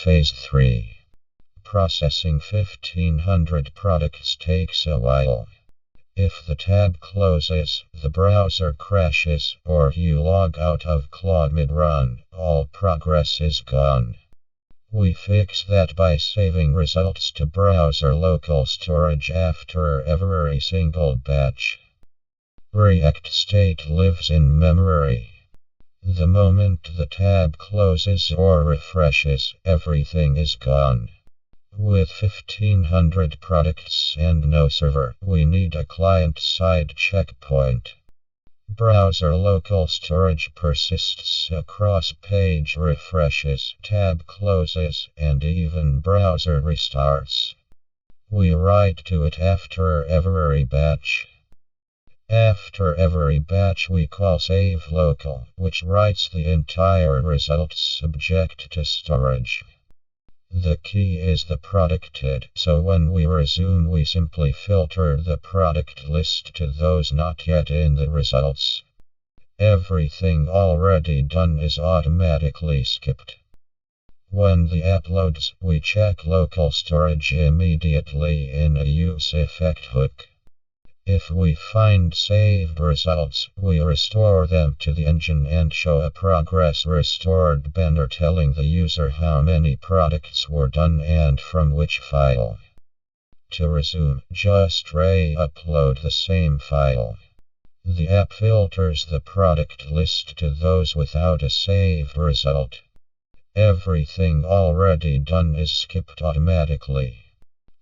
Phase 3. Processing 1500 products takes a while. If the tab closes, the browser crashes, or you log out of Claude mid-run, all progress is gone. We fix that by saving results to browser local storage after every single batch. React state lives in memory. The moment the tab closes or refreshes, everything is gone. With 1500 products and no server, we need a client-side checkpoint. Browser local storage persists across page refreshes, tab closes, and even browser restarts. We write to it after every batch. After every batch we call save local, which writes the entire result subject to storage. The key is the producted, so when we resume we simply filter the product list to those not yet in the results. Everything already done is automatically skipped. When the app loads, we check local storage immediately in a use effect hook. If we find saved results, we restore them to the engine and show a progress restored banner telling the user how many products were done and from which file. To resume, just re-upload the same file. The app filters the product list to those without a saved result. Everything already done is skipped automatically.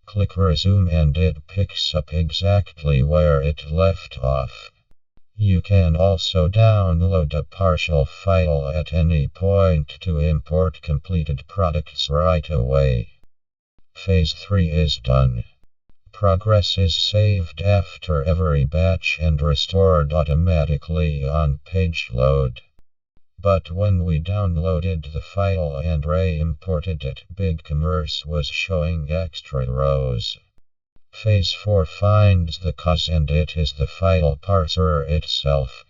Click resume and it picks up exactly where it left off. You can also download a partial file at any point to import completed products right away. Phase 3 is done. Progress is saved after every batch and restored automatically on page load. But when we downloaded the file and re-imported it, BigCommerce was showing extra rows. Phase 4 finds the cause and it is the file parser itself.